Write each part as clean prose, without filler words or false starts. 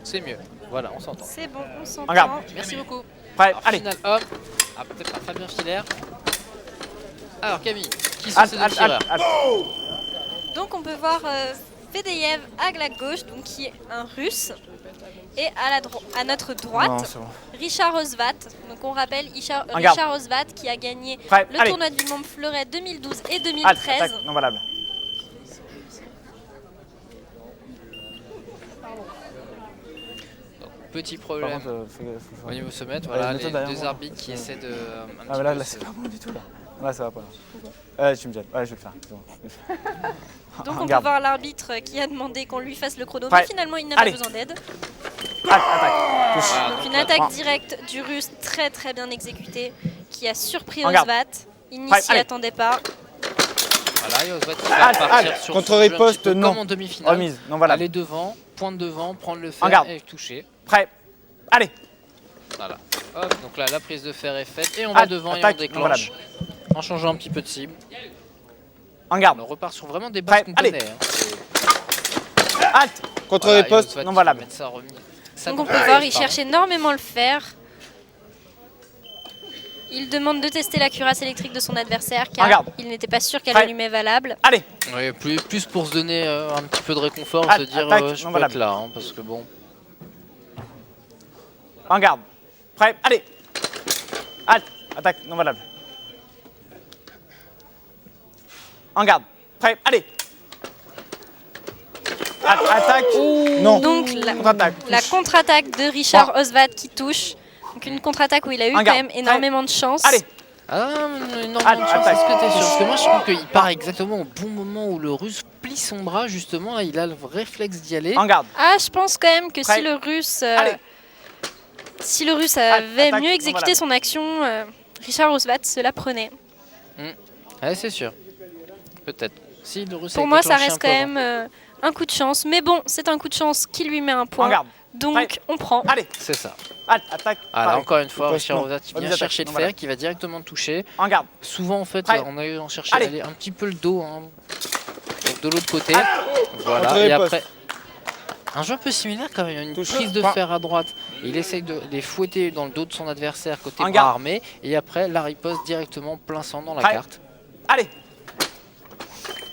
C'est mieux. Voilà, on s'entend. C'est bon, on s'entend. Regarde. Merci beaucoup. Prêt, Alors, allez. final, hop. Ah, peut-être pas Fabien Filaire. Alors, Camille, qui sont ces deux tireurs? Donc on peut voir Fedeyev à la gauche, donc qui est un russe. Et à notre droite, Non, c'est bon. Richard Osvat. Donc on rappelle Richard Osvat qui a gagné Prêt, le allez. tournoi du monde Fleuret 2012 et Halt, 2013. attaque, non valable. Petit Par problème contre, au niveau sommet. Voilà, mets-toi les derrière deux moi. arbitres qui essaient de. un Ah petit là, peu là se- c'est pas bon du tout là. Là ça va pas. Tu me gênes. Ouais, je vais le faire. C'est bon. Donc on Regarde. peut voir l'arbitre qui a demandé qu'on lui fasse le chrono, Prêt. mais finalement il n'a pas Allez. besoin d'aide. Attaque. Touche. Voilà, Donc donc une là, attaque directe du russe très bien exécutée qui a surpris Regarde. Osvat. Il n'y Prêt, s'y allez. attendait pas. Voilà, et Oswald qui va partir halt. sur Contre son jeu un riposte, petit peu non. comme en demi-finale. Remise, non valable. Aller devant, pointe devant, prendre le fer Regarde. et toucher. Prêt. Allez. Voilà. Hop, donc là, la prise de fer est faite et on va Halt, devant et on attaque, déclenche en changeant un petit peu de cible. En garde. On repart sur vraiment des bases Prêt, qu'on allez. connaît. Halt. Contre Voilà, et riposte, Oswald non qui va valable. mettre ça remis. Ça Donc on compte. peut voir, il Pardon. cherche énormément le fer. Il demande de tester la cuirasse électrique de son adversaire car Regarde. il n'était pas sûr qu'elle Prêt. allumait valable. Allez. Ouais, plus pour se donner un petit peu de réconfort, Halt, se dire attaque, je non peux être valable. là, hein, parce que bon. En garde. Prêt. Allez. Halt. Attaque, non valable. En garde. Prêt. Allez. Halt, attaque. Non. Donc Contre-attaque. la contre-attaque de Richard Osvat qui touche. Donc une contre-attaque où il a eu En quand garde. même énormément de chance. Allez. Ah, énormément de chance, attaque. est-ce que t'es sûr? Parce que moi je trouve qu'il part exactement au bon moment où le russe plie son bras, justement, là, il a le réflexe d'y aller. En garde. Ah, je pense quand même que Prêt. si le russe avait attaque, mieux non exécuté valable. son action, Richard Osvat se la prenait. Ouais, c'est sûr. Peut-être. Si le russe Pour avait moi, ça déclenché reste un peu quand avant. même un coup de chance. Mais bon, c'est un coup de chance qui lui met un En point. garde. Donc Prêt. on prend. Allez. C'est ça. Halt. Attaque. Ah, là, Pareil. encore une fois, Riposte, Richard non. Osvat qui Remise vient d'attaque, chercher le non fer, valable. qui va directement toucher. En garde. Souvent, en fait, Prêt. on a cherché Allez. à aller un petit peu le dos, hein, donc de l'autre côté. Halt. Voilà, Contre et riposte. après. Un jeu un peu similaire quand même, une Touche. prise de Point. fer à droite. Il essaye de les fouetter dans le dos de son adversaire côté En bras garde. armé. Et après, la riposte directement plein sang dans la Prêt. carte. Allez.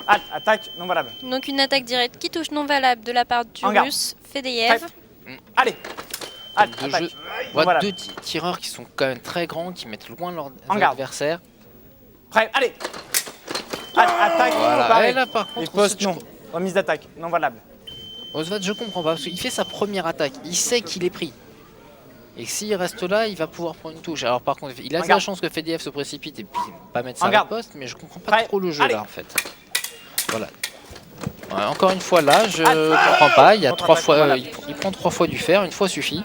Halt. Attaque. Non valable. Donc une attaque directe qui touche non valable de la part du En garde. russe Fedeyev. Prêt. Allez. Halt. Deux, Attaque. jeux, Non voilà, valable. deux tireurs qui sont quand même très grands, qui mettent loin leur En garde. adversaire. Prêt. Allez. Halt. Attaque. Voilà, Pareil. et là par contre, Riposte, je- non. Remise d'attaque. Non valable. Oswald, je comprends pas, parce qu'il fait sa première attaque, il sait qu'il est pris. Et s'il reste là, il va pouvoir prendre une touche. Alors par contre, il a de la Regarde. chance que FDF se précipite et puis pas mettre sa Regarde. riposte, mais je comprends pas Prêt. trop le jeu Allez. là en fait. Voilà. Ouais, encore une fois là, je Halt. comprends pas. Il y a Contre-attaque, 3 fois, voilà. il prend 3 fois du fer, une fois suffit.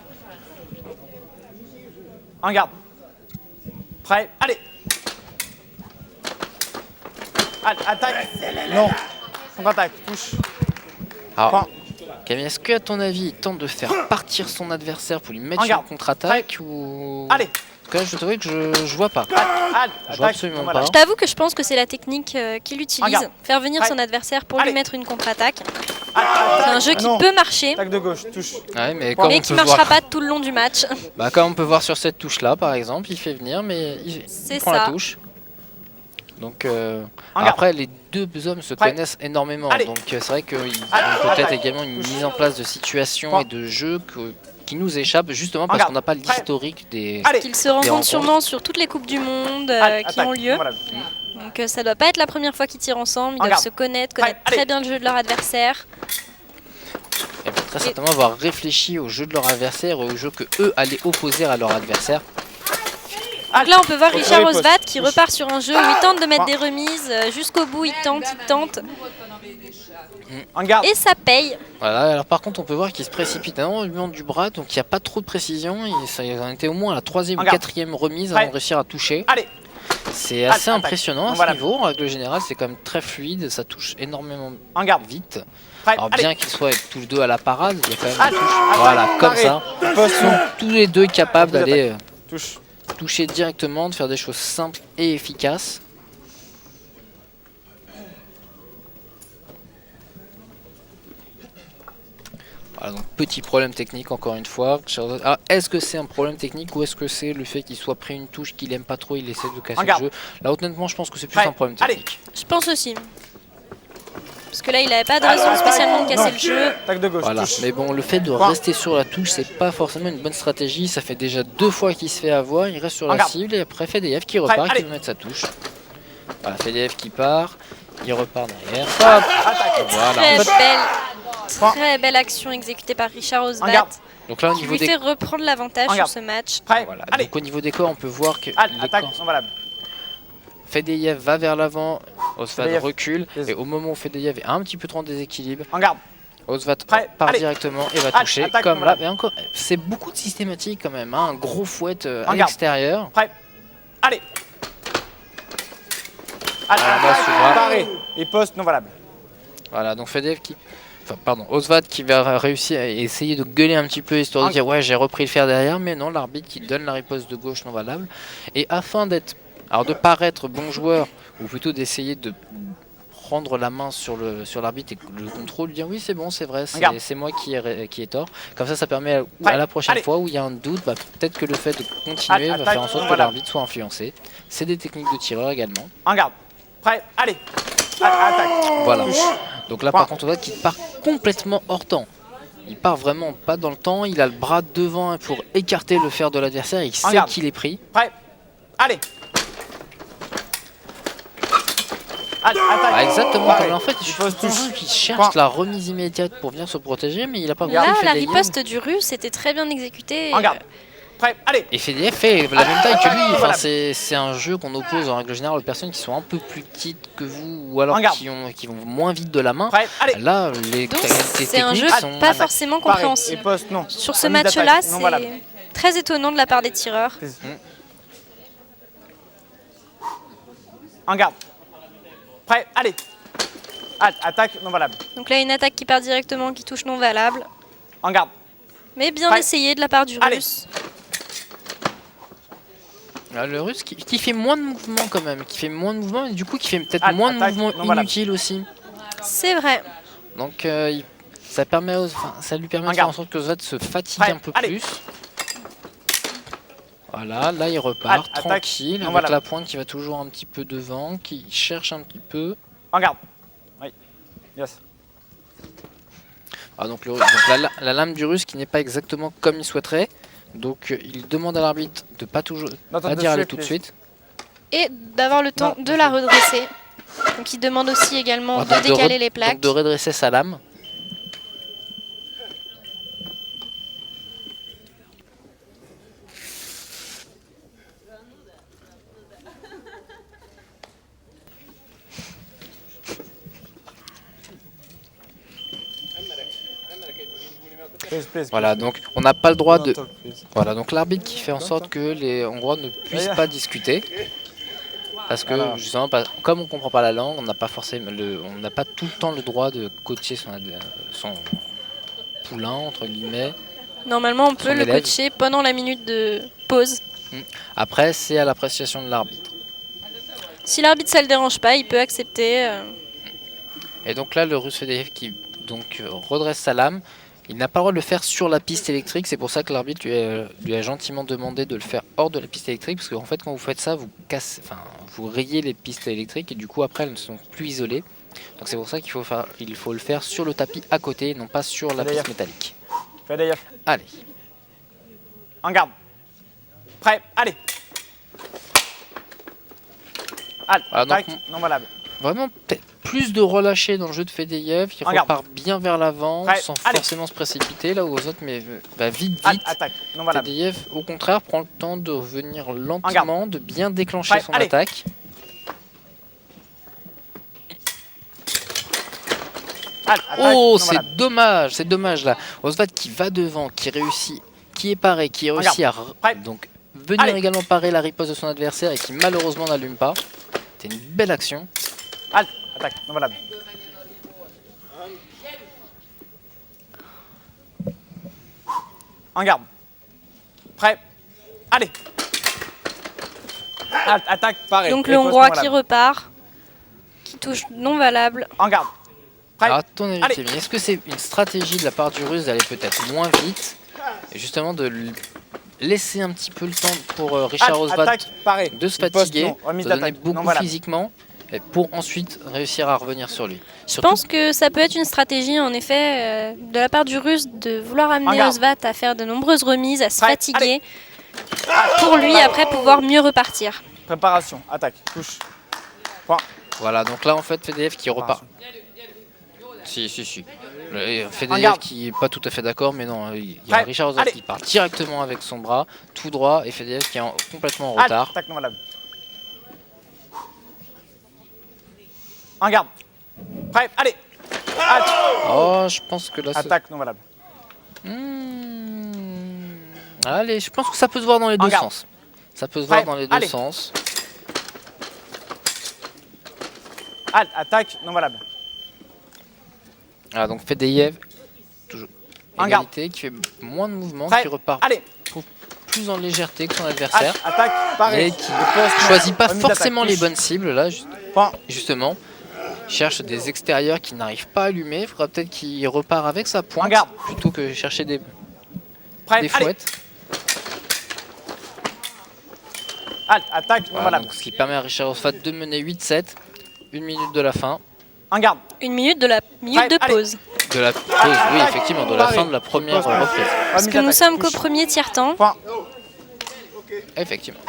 En garde. Prêt. Allez. Halt. Attaque. Non. Contre-attaque. Touche. Alors, Point. Camille, est-ce que à ton avis, il tente de faire partir son adversaire pour lui mettre En sur une garde. contre-attaque ou... Allez. En tout cas, je t'avoue que je vois pas. Halt. Je vois Attaque. absolument Non pas. valable. Je t'avoue que je pense que c'est la technique qu'il utilise, Regarde. faire venir Prêt. son adversaire pour Allez. lui mettre une contre-attaque. Halt. C'est un Attaque. jeu qui Non. peut marcher, Attaque de gauche. Touche. Ouais, mais Point. comme mais on qui peut ne marchera voir, pas tout le long du match. comme on peut voir sur cette touche-là, par exemple, il fait venir, mais il C'est prend ça. la touche. Donc En garde. après, les deux hommes se Prêt. connaissent énormément, Allez. donc c'est vrai qu'ils ont Allez. peut-être Attaque. également une Touche. mise en place de situations Point. et de jeux qui nous échappent justement parce garde. qu'on n'a pas Prêt. l'historique des... Allez. Qu'ils se rencontrent rencontres. sûrement sur toutes les Coupes du Monde Halt. qui Attaque. ont lieu. Non valable. Donc ça doit pas être la première fois qu'ils tirent ensemble, ils En doivent garde. se connaître Prêt. très Allez. bien le jeu de leur adversaire. Ils vont très certainement avoir réfléchi au jeu de leur adversaire et au jeu que eux allaient opposer à leur adversaire. Donc là on peut voir Contre Richard riposte. Osvat qui Touche. repart sur un jeu où il tente de mettre Point. des remises jusqu'au bout, il tente En garde. et ça paye. Voilà, alors par contre on peut voir qu'il se précipite énormément du moment du bras, donc il n'y a pas trop de précision, il en était au moins à la 3e ou Regarde. 4e remise Prêt. avant de réussir à toucher. Allez. C'est Halt, assez attaque. impressionnant à Non, ce voilà. niveau, en règle générale c'est quand même très fluide, ça touche énormément En garde. vite. Prêt. Alors Allez. bien qu'ils soient tous les deux à la parade, il y a quand même Halt. des touches. Attaque. Voilà, comme Pareil. ça. Riposte, Ils non. sont tous les deux capables Remise d'aller Touche. toucher directement, de faire des choses simples et efficaces. Voilà, donc petit problème technique encore une fois. Ah, est-ce que c'est un problème technique ou est-ce que c'est le fait qu'il soit pris une touche qu'il aime pas trop, il essaie de casser le jeu? Là honnêtement je pense que c'est plus un problème technique. Je pense aussi. Parce que là il avait pas de raison spécialement de casser le jeu. Attaque de gauche. Voilà, mais bon, le fait de rester sur la touche, c'est pas forcément une bonne stratégie. Ça fait déjà 2 fois qu'il se fait avoir, il reste sur la cible et après Fedeyev qui repart, qui va mettre sa touche. Voilà, Fedeyev qui part, il repart derrière. Hop, voilà. Très belle action exécutée par Richard Osvat. Donc là, au Qui niveau lui des... fait reprendre l'avantage sur ce match. Voilà. Donc au niveau des corps, on peut voir que Attaque non valable. Fedeyev va vers l'avant, Osvat recule, et au moment où Fedeyev est un petit peu trop en déséquilibre, En garde. Osvat part directement et va toucher, comme là. Mais encore, c'est beaucoup de systématique quand même, hein, un gros fouet à l'extérieur. Prêt. Allez. Paré. Et poste non valable. Voilà, donc Fedeyev qui... Enfin, pardon, Osvat qui va réussir à essayer de gueuler un petit peu, histoire de dire ouais, j'ai repris le fer derrière, mais non, l'arbitre qui donne la riposte de gauche non valable. Et afin d'être... Alors de paraître bon joueur, ou plutôt d'essayer de prendre la main sur l'arbitre et le contrôle, dire oui c'est bon, c'est vrai, c'est moi qui ai tort. Comme ça permet à la prochaine fois où il y a un doute, peut-être que le fait de continuer va faire en sorte que l'arbitre soit influencé. C'est des techniques de tireur également. En garde. Prêt, allez. Attaque. Voilà. Donc là par contre on voit qu'il part complètement hors temps. Il part vraiment pas dans le temps, il a le bras devant pour écarter le fer de l'adversaire, il sait qu'il est pris. Prêt, allez. Exactement comme là, en fait il cherche la remise immédiate pour venir se protéger, mais il a pas compris. Là la riposte du russe était très bien exécutée. Prêt, allez. Et Fedeyev fait la même taille que lui. Enfin, c'est un jeu qu'on oppose en règle générale aux personnes qui sont un peu plus petites que vous ou alors qui vont moins vite de la main. Là les c'est un jeu pas forcément compréhensible. Sur ce match là c'est très étonnant de la part des tireurs. En garde. Prêt, allez. Attaque non valable. Donc là une attaque qui part directement, qui touche non valable. En garde. Mais bien essayé de la part du russe. Le russe qui fait moins de mouvements quand même, qui fait moins de mouvements et du coup qui fait peut-être moins de mouvements inutiles aussi. C'est vrai. Donc ça lui permet de faire en sorte que Osvat se fatigue un peu plus. Voilà, là il repart tranquille avec la pointe qui va toujours un petit peu devant, qui cherche un petit peu. En garde. Oui. Yes. Donc la lame du russe qui n'est pas exactement comme il souhaiterait. Donc il demande à l'arbitre de pas dire aller tout de suite. Et d'avoir le temps de la redresser. Donc il demande aussi également de décaler les plaques. Donc de redresser sa lame. Voilà, donc on n'a pas le droit de... Voilà, donc l'arbitre qui fait en sorte que les Hongrois ne puissent pas discuter. Parce que justement, comme on ne comprend pas la langue, on n'a pas forcément on n'a pas tout le temps le droit de coacher son poulain, entre guillemets. Normalement, on peut le coacher pendant la minute de pause. Après, c'est à l'appréciation de l'arbitre. Si l'arbitre, ça ne le dérange pas, il peut accepter. Et donc là, le russe Fedeyev qui redresse sa lame. Il n'a pas le droit de le faire sur la piste électrique, c'est pour ça que l'arbitre lui a gentiment demandé de le faire hors de la piste électrique, parce qu'en fait quand vous faites ça, vous rayez les pistes électriques et du coup après elles ne sont plus isolées. Donc c'est pour ça qu'il faut le faire sur le tapis à côté, non pas sur la piste métallique. Allez. En garde. Prêt, allez. Attaque non valable. Vraiment peut-être plus de relâché dans le jeu de Fedeyev, il repart bien vers l'avant sans forcément se précipiter là où aux autres, mais va vite. Fedeyev au contraire prend le temps de revenir lentement, de bien déclencher son attaque. Oh, c'est dommage là. Osvat qui va devant, qui réussit, qui est paré, qui réussit à venir également parer la riposte de son adversaire et qui malheureusement n'allume pas. C'était une belle action. Attaque, non valable. En garde. Prêt. Allez. Attaque, pareil. Donc le Hongrois qui repart, qui touche non valable. En garde. Alors, à ton avis, Allez. Kevin, est-ce que c'est une stratégie de la part du Russe d'aller peut-être moins vite et justement de laisser un petit peu le temps pour Richard Osvat Attaque, paré. de se Riposte, fatiguer, non. Remise de donner d'attaque. beaucoup Non valable. physiquement et pour ensuite réussir à revenir sur lui. Je pense que ça peut être une stratégie, en effet, de la part du Russe de vouloir amener Regarde. Osvat à faire de nombreuses remises, à se Prêt, fatiguer, pour lui après pouvoir mieux repartir. Préparation, attaque, touche. Point. Voilà, donc là en fait Fedelev qui repart. Si. Fedelev Regarde. qui est pas tout à fait d'accord, mais non, il y a Prêt, Richard Osvat allez. qui part directement avec son bras, tout droit, et Fedelev qui est complètement en retard. Attaque non valable. En garde. Prêt, allez. Oh, je pense que là... Attaque non valable. Allez, je pense que ça peut se voir dans les deux Regarde. sens. Ça peut se voir Prêt, dans les deux allez. sens. Attaque non valable. Ah, donc Fedelev, toujours En garde. égalité, qui fait moins de mouvements, Prêt, qui repart allez. plus en légèreté que son adversaire. Attaque, paré. Et qui Riposte, non. choisit pas Remise forcément d'attaque, les touche. bonnes cibles là, Point. justement. Il cherche des extérieurs qui n'arrivent pas à allumer. Il faudra peut-être qu'il repart avec sa pointe Regarde. plutôt que chercher des Prêt, allez. fouettes. Attaque non Voilà, valable. donc ce qui permet à Richard Osvat de mener 8-7. 1 minute de la fin. En garde. Une minute de la minute de Allez. pause. De la pause, oui, attaque. effectivement, de la Paré. fin de la première Riposte, non. reprise. Parce Remise que nous d'attaque, sommes qu'au touche. premier tiers-temps. Point. Effectivement.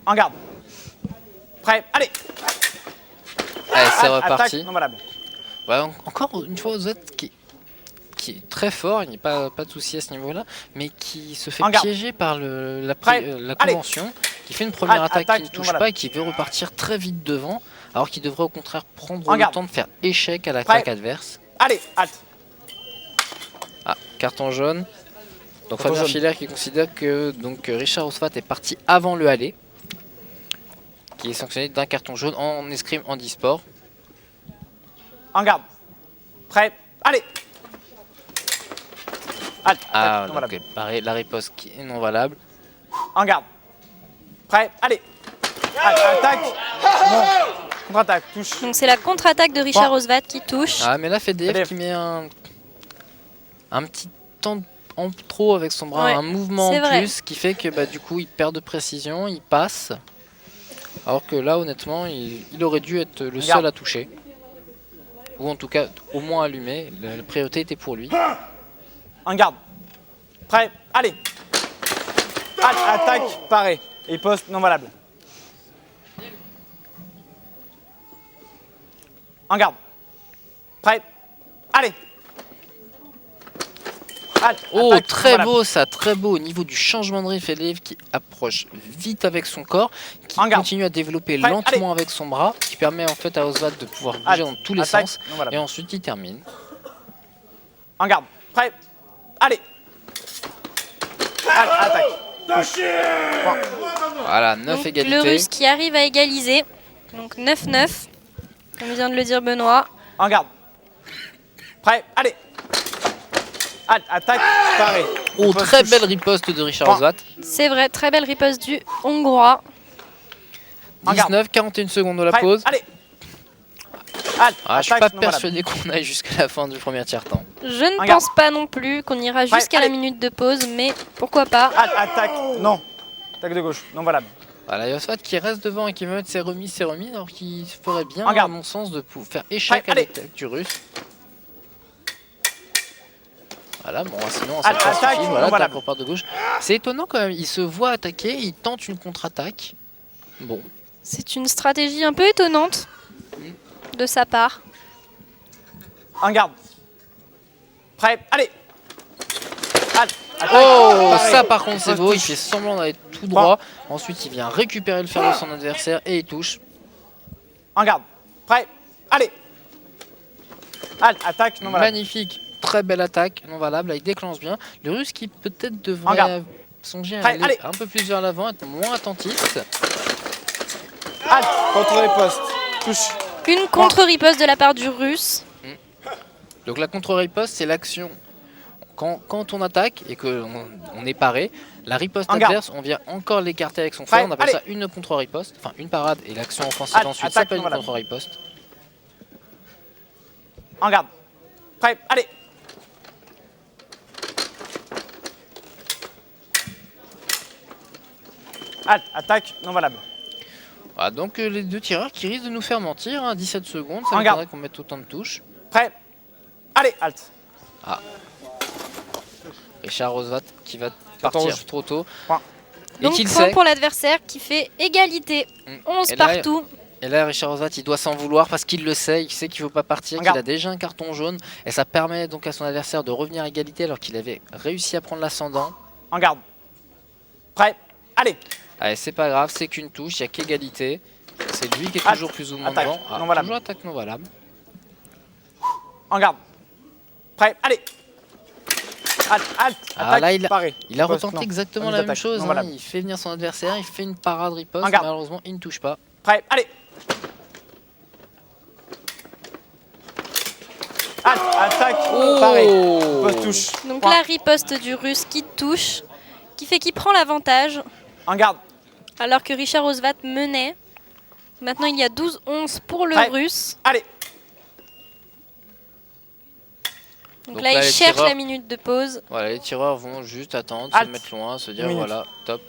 En garde. Prêt, allez. Allez, c'est Attaque reparti. non valable. Ouais, encore une fois, Osvat qui est très fort, il n'y a pas de souci à ce niveau-là, mais qui se fait En garde. piéger par la Prêt, la allez. convention, qui fait une première attaque qui ne non touche valable. pas et qui veut repartir très vite devant, alors qu'il devrait au contraire prendre En le garde. temps de faire échec à l'attaque Prêt. adverse. Allez, halte. Ah, carton jaune. Donc Carton Fabien jaune. Schiller qui considère que donc, Richard Osvat est parti avant le aller, qui est sanctionné d'un carton jaune en escrime handisport. En garde. Prêt, allez. Attaque Ah, non donc valable. pareil, la riposte qui est non valable. En garde. Prêt, allez. Attaque. Non. Contre-attaque, touche. Donc c'est la contre-attaque de Richard Point. Osvat qui touche. Ah, mais là, Fedelev Fedelev. qui met un petit temps en trop avec son bras, Ouais, un mouvement en c'est vrai. plus qui fait que bah, du coup il perd de précision, il passe. Alors que là, honnêtement, il aurait dû être le Regarde. seul à toucher. Ou en tout cas, au moins allumer. La priorité était pour lui. En garde. Prêt, allez. Attaque, paré. Et poste non valable. En garde. Prêt, allez. Oh, Attaque, très non valable. beau ça, très beau au niveau du changement de rythme. Fedelev qui approche vite avec son corps, qui En garde. continue à développer Prêt, lentement avec son bras, qui permet en fait à Osvat de pouvoir bouger dans tous les Attaque, sens. non valable. Et ensuite il termine. En garde. Prêt, allez. Attaque. Voilà, 9 Donc, égalités. le Russe qui arrive à égaliser. Donc 9-9, comme vient de le dire Benoît. En garde. Prêt, allez. Attaque, paré. Oh, Poste, très touche. belle riposte de Richard Point. Osvat. C'est vrai, très belle riposte du Hongrois. En garde. 19, 41 secondes de la Prêt, pause. allez. Ah, je suis pas Attaque, non valable. persuadé qu'on aille jusqu'à la fin du premier tiers-temps. Je ne Regarde. pense pas non plus qu'on ira jusqu'à la allez. minute de pause, mais pourquoi pas. Attaque, non. Attaque de gauche, non valable. Voilà, Osvat qui reste devant et qui veut mettre ses remises, alors qu'il ferait bien, Regarde. à mon sens, de faire échec Prêt, à allez. l'attaque du Russe. Voilà, bon, sinon, ça Attaque, suffit. non Voilà, valable. tac, on part de gauche. C'est étonnant quand même, il se voit attaquer, il tente une contre-attaque. Bon, C'est une stratégie un peu étonnante de sa part. En garde. Prêt, allez. Attaque, oh, paré. ça par contre c'est Poste, beau, il touche. fait semblant d'aller tout droit. Ensuite, il vient récupérer le fer de son adversaire et il touche. En garde. Prêt, allez. Attaque, non valable. Magnifique, très belle attaque, non valable, là, il déclenche bien. Le Russe qui peut-être En devrait garde. songer à Prêt, aller allez. un peu plus vers l'avant, être moins attentif. Contre les postes. Touche. Une contre-riposte de la part du Russe. Donc la contre-riposte, c'est l'action quand on attaque et qu'on on est paré, la riposte En garde. adverse, on vient encore l'écarter avec son Prêt, fer. On appelle allez. ça une contre-riposte, enfin une parade, et l'action offensive Halte, ensuite attaque, s'appelle une voilà. contre-riposte. En garde. Prêt, allez. Halte, attaque non valable. Voilà, donc les deux tireurs qui risquent de nous faire mentir, hein, 17 secondes, ça En garde. m'étonnerait qu'on mette autant de touches. Prêt, allez, halte. Richard Osvat qui va Carton partir rouge. trop tôt. Point. Et Donc qu'il point sait. pour l'adversaire qui fait égalité. 11 Et là, partout. Et là, Richard Osvat, il doit s'en vouloir parce qu'il le sait, il sait qu'il ne veut pas partir, qu'il Regarde. a déjà un carton jaune. Et ça permet donc à son adversaire de revenir à égalité alors qu'il avait réussi à prendre l'ascendant. En garde. Prêt, allez. Allez, c'est pas grave, c'est qu'une touche, il n'y a qu'égalité. C'est lui qui est Halte. toujours plus ou moins Attaque devant. non valable. Toujours attaque non valable. En garde. Prêt, allez. Halte, halte. Ah, Attaque, là, paré. Il a Riposte, retenté non. exactement Remise la même d'attaque, chose. non Hein. valable. Il fait venir son adversaire, il fait une parade riposte. En garde. Malheureusement, il ne touche pas. Prêt, allez. Halte, attaque, paré. Riposte, touche. Donc Point. la riposte du russe qui touche, qui fait qu'il prend l'avantage, En garde. alors que Richard Osvat menait. Maintenant il y a 12-11 pour le Prêt. russe. Allez. Donc, Donc là, là, il les cherche tireurs- la minute de pause. Voilà, les tireurs vont juste attendre, Halte. se mettre loin, se dire Minute. voilà, top.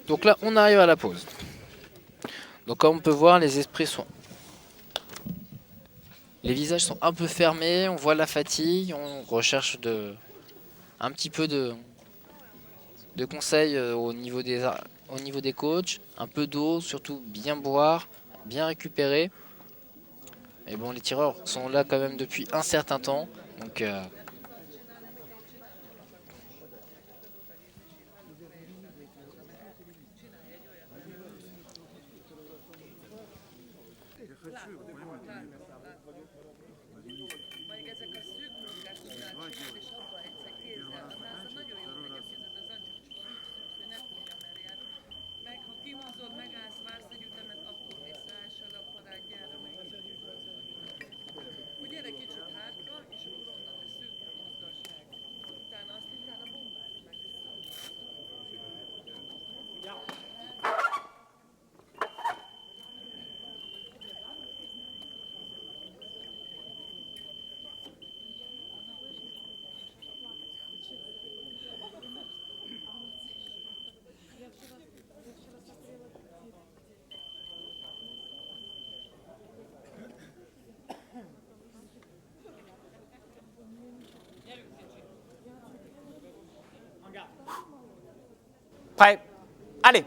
Donc là, on arrive à la pause. Donc comme on peut voir, les esprits sont... Les visages sont un peu fermés, on voit la fatigue, on recherche un petit peu de conseils au niveau des coachs, un peu d'eau, surtout bien boire, bien récupérer. Mais bon, les tireurs sont là quand même depuis un certain temps, donc... Meg, ha kihúzod, megállsz, vársz egy ütemet, akkor mész rá, és a parádjára meg. Úgy gyere kicsit hátra, és akkor onnan de szűkre mozgassák. Utána bombáld meg vissza. Prêt, allez.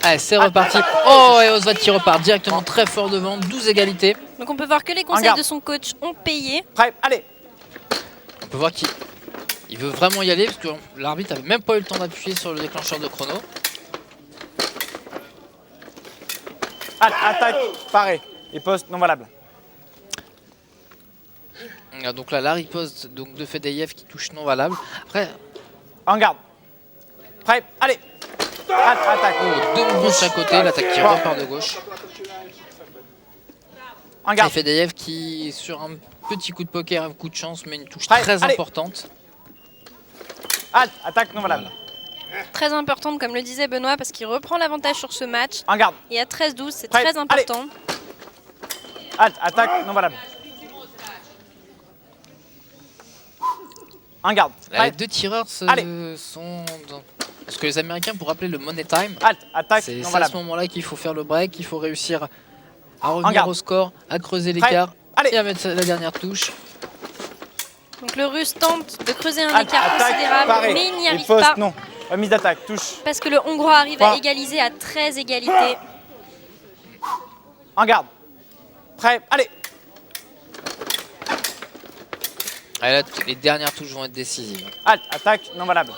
Allez, c'est reparti. Oh, et Osvat qui repart directement très fort devant, 12 égalités. Donc on peut voir que les conseils garde. de son coach ont payé. Prêt, allez. On peut voir qu'il veut vraiment y aller parce que l'arbitre avait même pas eu le temps d'appuyer sur le déclencheur de chrono. Halte, attaque, paré. Riposte non valable. Donc là, la riposte donc, de Fedeyev qui touche non valable. Après, En garde. Prêt, allez. Halte, attaque. oh, deux mouvements de chaque côté, l'attaque qui repart de gauche. En Et garde. Fedeyev qui, sur un petit coup de poker, un coup de chance, met une touche Prêt, très allez. importante. Halte, attaque non valable. Très importante comme le disait Benoît parce qu'il reprend l'avantage sur ce match. En garde. Et à 13-12 c'est Prêt, très important. Halte, attaque non valable. En garde. Là, les Prêt, deux tireurs allez. sont dans ce que les Américains pourraient appeler le money time. halte, attaque C'est non à ce valable. moment-là qu'il faut faire le break, qu'il faut réussir à revenir garde. au score, à creuser Prêt, l'écart allez. et à mettre la dernière touche. Donc le russe tente de creuser un Halte, écart attaque, considérable paré. mais il n'y arrive Riposte pas. non. Remise d'attaque, touche. Parce que le hongrois arrive Point. à égaliser à 13 égalités. En garde. Prêt, allez. Ah, là, les dernières touches vont être décisives. Halte, attaque non valable.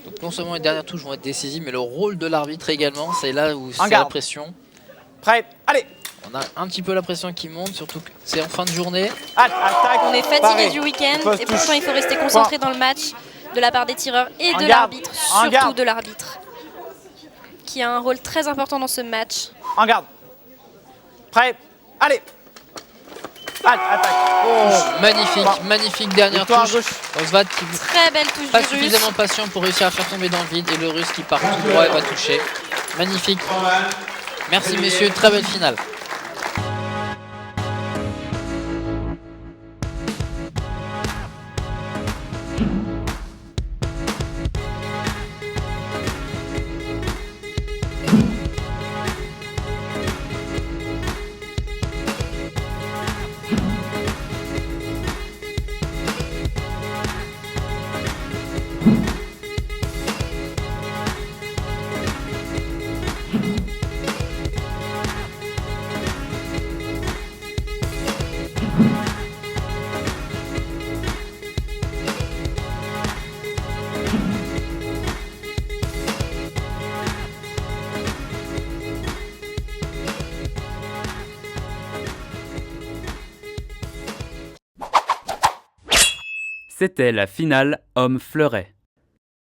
Donc non seulement les dernières touches vont être décisives, mais le rôle de l'arbitre également, c'est là où c'est la garde. pression. Prêt, allez. On a un petit peu la pression qui monte, surtout que c'est en fin de journée. Halte, attaque. On est fatigué paré. du week-end Riposte, et pourtant touche. il faut rester concentré dans le match de la part des tireurs et En de garde. l'arbitre, En surtout garde. de l'arbitre, qui a un rôle très important dans ce match. En garde. Prêt, allez. Halte, attaque. Oh, magnifique dernière Victoire à touche. gauche. Osvad qui Très belle touche pas du russe. suffisamment patient pour réussir à faire tomber dans le vide et le russe qui part tout droit et va toucher. Magnifique. Merci messieurs, très belle finale. C'était la finale homme-fleuret.